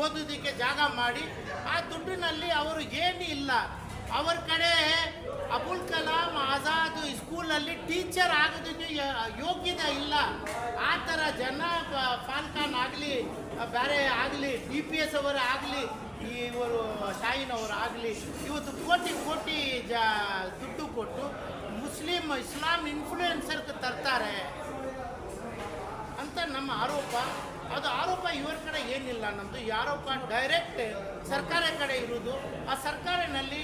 ಓದೋದಕ್ಕೆ ಜಾಗ ಮಾಡಿ ಆ ದುಡ್ಡಿನಲ್ಲಿ ಅವರು ಏನು ಇಲ್ಲ. ಅವ್ರ ಕಡೆ ಅಬುಲ್ ಕಲಾಂ ಆಜಾದ್ ಸ್ಕೂಲಲ್ಲಿ ಟೀಚರ್ ಆಗೋದಕ್ಕೆ ಯೋಗ್ಯತೆ ಇಲ್ಲ. ಆ ಥರ ಜನ ಫಾಲ್ಕಾನ್ ಆಗಲಿ ಬೇರೆ ಆಗಲಿ DPS ಅವರು ಆಗಲಿ ಇವರು ಶಾಹೀನ್ ಅವರು ಆಗಲಿ ಇವತ್ತು ಕೋಟಿ ಕೋಟಿ ದುಡ್ಡು ಕೊಟ್ಟು ಇಸ್ಲಾಂ ಇನ್ಫ್ಲೂಯೆನ್ಸರ್ ತರ್ತಾರೆ ಅಂತ ನಮ್ಮ ಆರೋಪ. ಅದು ಆರೋಪ ಇವ್ರ ಕಡೆ ಏನಿಲ್ಲ. ನಮ್ಮದು ಈ ಆರೋಪ ಡೈರೆಕ್ಟ್ ಸರ್ಕಾರ ಕಡೆ ಇರೋದು. ಆ ಸರ್ಕಾರನಲ್ಲಿ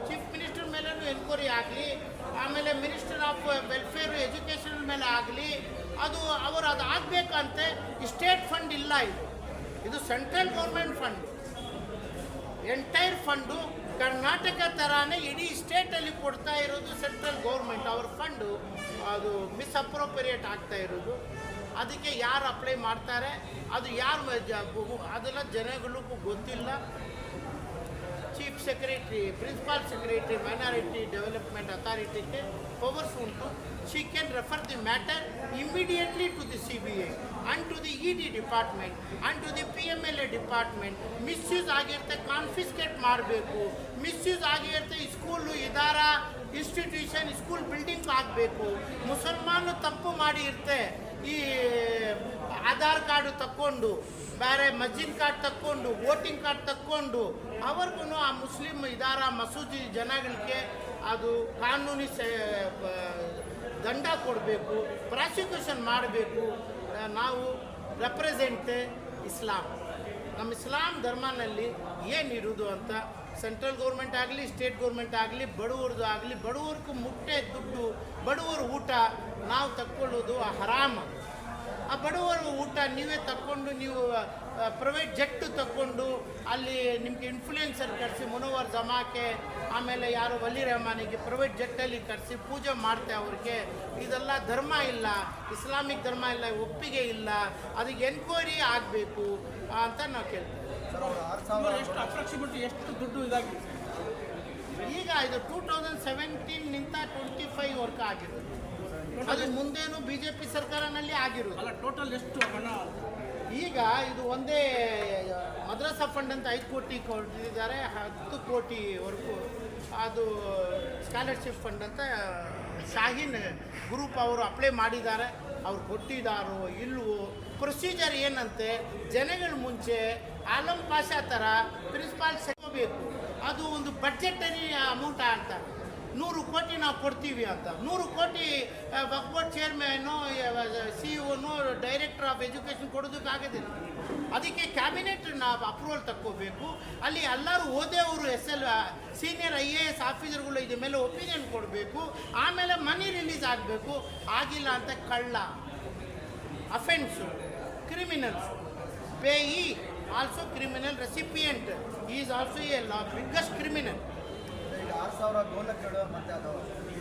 ಚೀಫ್ ಮಿನಿಸ್ಟರ್ ಮೇಲೂ ಎನ್ಕ್ವೈರಿ ಆಗಲಿ, ಆಮೇಲೆ ಮಿನಿಸ್ಟರ್ ಆಫ್ ವೆಲ್ಫೇರ್ ಎಜುಕೇಷನ್ ಮೇಲೆ ಆಗಲಿ, ಅದು ಆಗಬೇಕಂತೆ. ಸ್ಟೇಟ್ ಫಂಡ್ ಇಲ್ಲ, ಇದು central government fund. Entire fund Karnataka ಥರನೇ ಇಡೀ ಸ್ಟೇಟಲ್ಲಿ ಕೊಡ್ತಾ ಇರೋದು ಸೆಂಟ್ರಲ್ ಗೌರ್ಮೆಂಟ್. ಅವ್ರ ಫಂಡು ಅದು ಮಿಸ್ಅಪ್ರೋಪ್ರಿಯೇಟ್ ಆಗ್ತಾ ಇರೋದು. ಅದಕ್ಕೆ ಯಾರು ಅಪ್ಲೈ ಮಾಡ್ತಾರೆ, ಅದು ಯಾರು ಅದೆಲ್ಲ ಜನಗಳಿಗೂ ಗೊತ್ತಿಲ್ಲ. Chief secretary, principal secretary, minority development ಅಥಾರಿಟಿಗೆ ಪವರ್ಸ್ ಉಂಟು. She can refer the matter immediately to the CBI and to the ED department and to the PMLA department. Misuse ಆಗಿರುತ್ತೆ, ಕಾನ್ಫಿಸ್ಕೇಟ್ ಮಾಡಬೇಕು. ಮಿಸ್ಯೂಸ್ ಆಗಿರುತ್ತೆ, ಸ್ಕೂಲು ಇದಾರ ಇನ್ಸ್ಟಿಟ್ಯೂಷನ್ ಸ್ಕೂಲ್ ಬಿಲ್ಡಿಂಗ್ ಆಗಬೇಕು. ಮುಸಲ್ಮಾನು ತಪ್ಪು ಮಾಡಿ ಇರುತ್ತೆ, ಈ ಆಧಾರ್ ಕಾರ್ಡು ತಕ್ಕೊಂಡು ಬೇರೆ ಮಸ್ಜಿದ್ ಕಾರ್ಡ್ ತಕ್ಕೊಂಡು ವೋಟಿಂಗ್ ಕಾರ್ಡ್ ತಕ್ಕೊಂಡು ಅವ್ರಿಗೂ ಆ ಮುಸ್ಲಿಂ ಇದಾರ ಮಸೂದಿ ಜನಗಳಿಗೆ ಅದು ಕಾನೂನಿ ದಂಡ ಕೊಡಬೇಕು, ಪ್ರಾಸಿಕ್ಯೂಷನ್ ಮಾಡಬೇಕು. ನಾವು ರೆಪ್ರೆಸೆಂಟ್ ಇಸ್ಲಾಂ, ನಮ್ಮ ಇಸ್ಲಾಂ ಧರ್ಮನಲ್ಲಿ ಏನಿರೋದು ಅಂತ ಸೆಂಟ್ರಲ್ ಗೌರ್ಮೆಂಟ್ ಆಗಲಿ ಸ್ಟೇಟ್ ಗೌರ್ಮೆಂಟ್ ಆಗಲಿ ಬಡವ್ರದ್ದು ಆಗಲಿ, ಬಡವ್ರಿಗೂ ಮುಟ್ಟೆ ದುಡ್ಡು, ಬಡವರು ಊಟ ನಾವು ತಕ್ಕೊಳ್ಳೋದು ಹರಾಮ. ಆ ಬಡವರ ಊಟ ನೀವೇ ತಕ್ಕೊಂಡು, ನೀವು ಪ್ರೈವೇಟ್ ಜೆಟ್ಟು ತಕ್ಕೊಂಡು ಅಲ್ಲಿ ನಿಮಗೆ ಇನ್ಫ್ಲೂಯೆನ್ಸರ್ ಕರೆಸಿ ಮುನವರ್ ಜಮಾಕೆ ಆಮೇಲೆ ಯಾರು ವಲಿ ರೆಹಮಾನಿಗೆ ಪ್ರೈವೇಟ್ ಜೆಟ್ಟಲ್ಲಿ ಕರೆಸಿ ಪೂಜೆ ಮಾಡ್ತೆ ಅವ್ರಿಗೆ. ಇದೆಲ್ಲ ಧರ್ಮ ಇಲ್ಲ, ಇಸ್ಲಾಮಿಕ್ ಧರ್ಮ ಇಲ್ಲ, ಒಪ್ಪಿಗೆ ಇಲ್ಲ. ಅದಕ್ಕೆ ಎನ್ಕ್ವೈರಿ ಆಗಬೇಕು ಅಂತ ನಾವು ಕೇಳ್ತೀವಿ. ಎಷ್ಟು ಅಪ್ರಾಕ್ಸಿಮೇಟ್ಲಿ ಎಷ್ಟು ದುಡ್ಡು ಇದಾಗಿದೆ ಈಗ ಇದು 2017 25 ಆಗಿರೋದು. ಅದು ಮುಂದೇನು BJP ಸರ್ಕಾರನಲ್ಲಿ ಆಗಿರೋದು. ಅಲ್ಲ, ಟೋಟಲ್ ಎಷ್ಟು ಹಣ? ಈಗ ಇದು ಒಂದೇ ಮದ್ರಸಾ ಫಂಡ್ ಅಂತ 5 ಕೋಟಿ ಕೊಟ್ಟಿದ್ದಾರೆ, 10 ಕೋಟಿವರೆಗೂ ಅದು ಸ್ಕಾಲರ್ಶಿಪ್ ಫಂಡ್ ಅಂತ ಶಾಹೀನ್ ಗ್ರೂಪ್ ಅವರು ಅಪ್ಲೈ ಮಾಡಿದ್ದಾರೆ. ಅವ್ರು ಕೊಟ್ಟಿದ್ದಾರೋ ಇಲ್ವೋ, ಪ್ರೊಸೀಜರ್ ಏನಂತೆ ಜನಗಳ ಮುಂಚೆ ಆಲಂ ಪಾಷಾ ಥರ ಪ್ರಿನ್ಸಿಪಾಲ್ ಸಿಗಬೇಕು. ಅದು ಒಂದು ಬಡ್ಜೆಟರಿ ಅಮೌಂಟ್ ಅಂತಾರೆ, 100 ಕೋಟಿ ನಾವು ಕೊಡ್ತೀವಿ ಅಂತ. 100 ಕೋಟಿ Waqf board chairman, CEO, director of education ಕೊಡೋದಕ್ಕಾಗೋದಿಲ್ಲ. ಅದಕ್ಕೆ ಕ್ಯಾಬಿನೆಟ್ ನಾವು ಅಪ್ರೂವಲ್ ತಕ್ಕೋಬೇಕು. ಅಲ್ಲಿ ಎಲ್ಲರೂ ಓದೇವರು ಸೀನಿಯರ್ IAS ಆಫೀಸರ್ಗಳು ಇದ್ರ ಮೇಲೆ ಒಪಿನಿಯನ್ ಕೊಡಬೇಕು. ಆಮೇಲೆ ಮನಿ ರಿಲೀಸ್ ಆಗಬೇಕು. ಆಗಿಲ್ಲ ಅಂತ ಕಳ್ಳ, offence, criminals, Peyi also criminal, recipient is also A biggest criminal. 6,000 ಗೋಲಕ್ಗಳು ಮತ್ತು ಅದು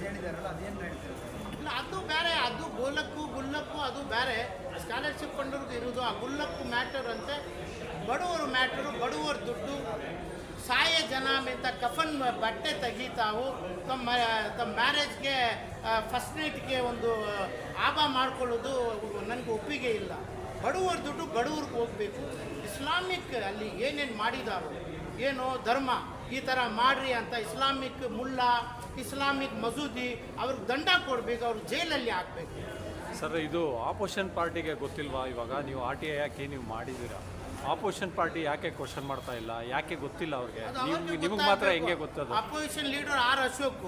ಹೇಳಿದಾರಲ್ಲ, ಅದೇನು ನಡೀತಿದೆ? ಇಲ್ಲ, ಅದು ಬೇರೆ. ಅದು ಗುಲ್ಲಕ್ಕು ಅದು ಬೇರೆ. ಸ್ಕಾಲರ್ಶಿಪ್ ಫಂಡ್ರಿಗೆ ಇರೋದು ಆ ಗುಲ್ಲಕ್ಕು ಮ್ಯಾಟರ್ ಅಂತೆ. ಬಡವರು ಮ್ಯಾಟರು, ಬಡವರ ದುಡ್ಡು. ಸಾಯ ಜನ ಅಂತ ಕಫನ್ ಬಟ್ಟೆ ತೆಗಿತಾವು. ತಮ್ಮ ಮ್ಯಾರೇಜ್ಗೆ ಫಸ್ಟ್ ನೈಟ್ಗೆ ಒಂದು ಆಭ ಮಾಡ್ಕೊಳ್ಳೋದು ನನಗೆ ಒಪ್ಪಿಗೆ ಇಲ್ಲ. ಬಡವರ ದುಡ್ಡು ಬಡವ್ರಿಗೆ ಹೋಗಬೇಕು. ಇಸ್ಲಾಮಿಕ್ ಅಲ್ಲಿ ಏನೇನು ಮಾಡಿದಾರೋ, ಏನೋ ಧರ್ಮ ಈ ಥರ ಮಾಡ್ರಿ ಅಂತ ಇಸ್ಲಾಮಿಕ್ ಮುಲ್ಲಾ, ಇಸ್ಲಾಮಿಕ್ ಮಸೂದಿ ಅವ್ರಿಗೆ ದಂಡ ಕೊಡಬೇಕು, ಅವ್ರು ಜೈಲಲ್ಲಿ ಹಾಕಬೇಕು. ಸರ್, ಇದು ಆಪೋಸಿಷನ್ ಪಾರ್ಟಿಗೆ ಗೊತ್ತಿಲ್ವಾ? ಇವಾಗ ನೀವು RTI ಯಾಕೆ ನೀವು ಮಾಡಿದ್ದೀರಾ? ಆಪೋಸಿಷನ್ ಪಾರ್ಟಿ ಯಾಕೆ ಕ್ವಶನ್ ಮಾಡ್ತಾ ಇಲ್ಲ? ಯಾಕೆ ಗೊತ್ತಿಲ್ಲ ಅವ್ರಿಗೆ? ನಿಮಗೆ ಮಾತ್ರ ಹೆಂಗೆ ಗೊತ್ತದು? Opposition leader R. Ashok,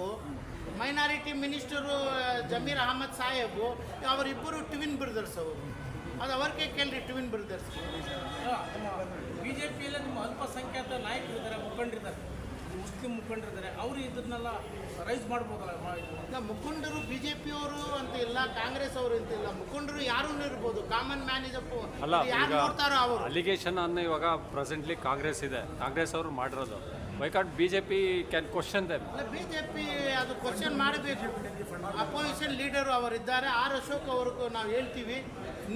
minority minister Zameer Ahmed ಸಾಹೇಬು, ಅವರಿಬ್ಬರು ಟ್ವಿನ್ ಬ್ರದರ್ಸ್. ಅವರು ಅದು ಅವ್ರಿಗೆ ಕೇಳ್ರಿ, ಟ್ವಿನ್ ಬ್ರದರ್ಸ್. BJPಯಲ್ಲಿ ನಿಮ್ಮ ಅಲ್ಪಸಂಖ್ಯಾತ ನಾಯಕರಿದ್ದಾರೆ, ಮುಖಂಡರಿದ್ದಾರೆ, ಮುಸ್ಲಿಂ ಮುಖಂಡರಿದ್ದಾರೆ, ಅವರು ಇದನ್ನೆಲ್ಲ ರೈಸ್ ಮಾಡ್ಬೋದಲ್ಲ? ಇಲ್ಲ, ಮುಖಂಡರು BJPಯವರು ಅಂತ ಇಲ್ಲ, ಕಾಂಗ್ರೆಸ್ ಅವರು ಅಂತ ಇಲ್ಲ. ಮುಖಂಡರು ಯಾರೂ ಇರ್ಬೋದು, ಕಾಮನ್ ಮ್ಯಾನ್ ಇದಪ್ಪು ಯಾರು ನೋಡ್ತಾರೋ ಅವರು. ಅಲಿಗೇಷನ್ ಅನ್ನು ಇವಾಗ ಪ್ರೆಸೆಂಟ್ಲಿ ಕಾಂಗ್ರೆಸ್ ಇದೆ, ಕಾಂಗ್ರೆಸ್ ಅವರು ಮಾಡಿರೋದು. Why can't BJP can question them? ಅಲ್ಲ, BJP ಅದು ಕ್ವಶನ್ ಮಾಡಬೇಕು. ಅಪೋಸಿಷನ್ ಲೀಡರು ಅವರಿದ್ದಾರೆ, R. ಅಶೋಕ್ ಅವ್ರಿಗೂ ನಾವು ಹೇಳ್ತೀವಿ,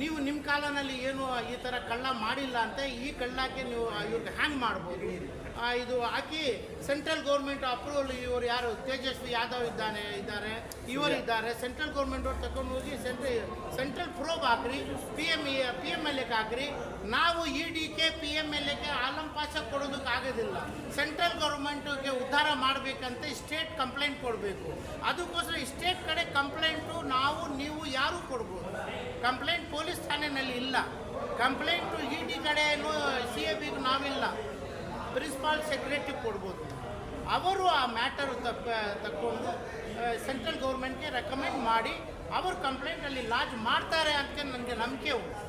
ನೀವು ನಿಮ್ಮ ಕಾಲನಲ್ಲಿ ಏನು ಈ ಥರ ಕಳ್ಳ ಮಾಡಿಲ್ಲ ಅಂತ. ಈ ಕಳ್ಳಕ್ಕೆ ನೀವು ಇವ್ರಿಗೆ ಹ್ಯಾಂಗ್ ಮಾಡ್ಬೋದು. ಇದು ಹಾಕಿ ಸೆಂಟ್ರಲ್ ಗೌರ್ಮೆಂಟ್ ಅಪ್ರೂವಲ್. ಇವರು ಯಾರು ತೇಜಸ್ವಿ ಯಾದವ್ ಇದ್ದಾರೆ, ಇವರಿದ್ದಾರೆ. ಸೆಂಟ್ರಲ್ ಗೌರ್ಮೆಂಟ್ ಅವ್ರು ತಗೊಂಡು ಹೋಗಿ ಸೆಂಟ್ರಲ್ ಪ್ರೋಬ್ ಹಾಕ್ರಿ, PMLA ಹಾಕ್ರಿ. ನಾವು EDಗೆ PMLAಗೆ ಆಲಂ ಪಾಷ ಕೊಡೋದಕ್ಕೆ ಆಗೋದಿಲ್ಲ. ಸೆಂಟ್ರಲ್ ಗೌರ್ಮೆಂಟ್ಗೆ ಉದ್ಧಾರ ಮಾಡಬೇಕಂತ ಸ್ಟೇಟ್ ಕಂಪ್ಲೇಂಟ್ ಕೊಡಬೇಕು. ಅದಕ್ಕೋಸ್ಕರ ಸ್ಟೇಟ್ ಕಡೆ ಕಂಪ್ಲೇಂಟು ನೀವು ಯಾರು ಕೊಡ್ಬೋದು. ಕಂಪ್ಲೇಂಟ್ ಪೊಲೀಸ್ ಠಾಣೆಯಲ್ಲಿ ಇಲ್ಲ, ಕಂಪ್ಲೇಂಟು ED ಕಡೆನೂ CABಗೂ ನಾವಿಲ್ಲ, ಪ್ರಿನ್ಸಿಪಾಲ್ ಸೆಕ್ರೆಟರಿ ಕೊಡ್ಬೋದು. ಅವರು ಆ ಮ್ಯಾಟರ್ ತಕ್ಕೊಂಡು ಸೆಂಟ್ರಲ್ ಗೌರ್ಮೆಂಟ್ಗೆ ರೆಕಮೆಂಡ್ ಮಾಡಿ ಅವರು ಕಂಪ್ಲೇಂಟಲ್ಲಿ ಲಾಂಚ್ ಮಾಡ್ತಾರೆ ಅಂತ ನನಗೆ ನಂಬಿಕೆ ಉಂಟು.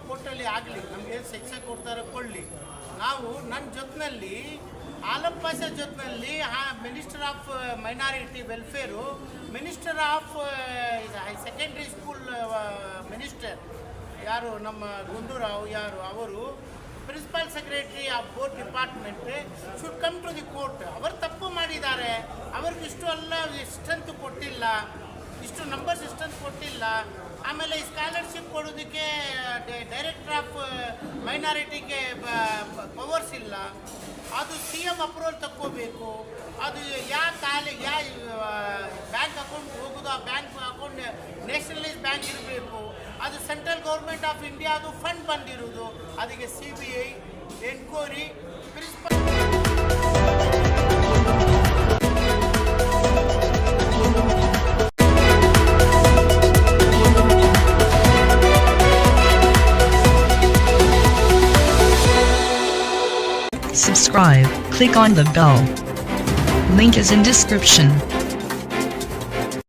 ಕೋರ್ಟಲ್ಲಿ ಆಗಲಿ, ನಮಗೆ ಶಿಕ್ಷೆ ಕೊಡ್ತಾರೆ ಕೊಡಲಿ. ನಾವು ನನ್ನ ಜೊತೆಯಲ್ಲಿ ಆಲಂ ಪಾಷ ಜೊತೆಯಲ್ಲಿ minister of minority welfare, minister of secondary school minister ಯಾರು ನಮ್ಮ ಗುಂಡೂರಾವ್ ಯಾರು ಅವರು, principal secretary of both department should come to the court. ಅವರು ತಪ್ಪು ಮಾಡಿದ್ದಾರೆ, ಅವ್ರಿಗೆ ಇಷ್ಟು ಎಲ್ಲ ಸ್ಟ್ರೆಂತ್ ಕೊಟ್ಟಿಲ್ಲ, ಇಷ್ಟು ನಂಬರ್ಸ್ ಸ್ಟ್ರೆಂತ್ ಕೊಟ್ಟಿಲ್ಲ. ಆಮೇಲೆ ಸ್ಕಾಲರ್ಶಿಪ್ ಕೊಡೋದಕ್ಕೆ ಡೈರೆಕ್ಟರ್ ಆಫ್ ಮೈನಾರಿಟಿಗೆ ಪವರ್ಸ್ ಇಲ್ಲ. ಅದು CM ಅಪ್ರೂವಲ್ ತಕ್ಕೋಬೇಕು. ಅದು ಯಾವ ಬ್ಯಾಂಕ್ ಅಕೌಂಟ್ ಹೋಗೋದು, ಆ ಬ್ಯಾಂಕ್ ಅಕೌಂಟ್ ನ್ಯಾಷನಲೈಸ್ ಬ್ಯಾಂಕ್ ಇರಬೇಕು. ಅದು ಸೆಂಟ್ರಲ್ ಗೌರ್ಮೆಂಟ್ ಆಫ್ ಇಂಡಿಯಾದು ಫಂಡ್ ಬಂದಿರೋದು. ಅದಕ್ಕೆ CBI enquiry principal. Subscribe, click on the bell. Link is in description.